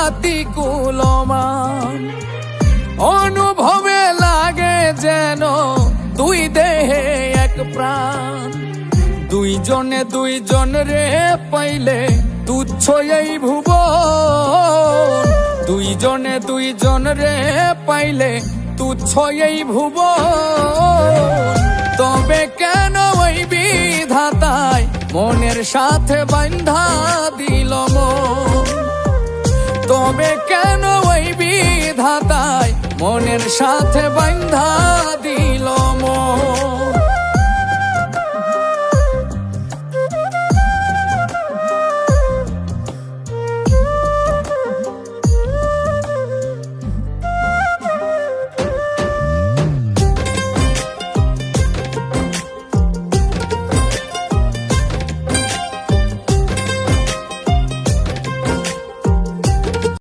আতিকুলমান। অনুভবে লাগে যেন দুই দেহে এক প্রাণ, দুইজনে দুইজন রে পাইলে তুচ্ছ এই ভুবন, দুইজনে দুইজন রে পাইলে তুচ্ছ এই ভুবন। তবে কেন ওই বিধাতায় মনের সাথে বান্ধা দিল মন, তবে কেন ওই বিধাতায় মনের সাথে বান্ধা দিল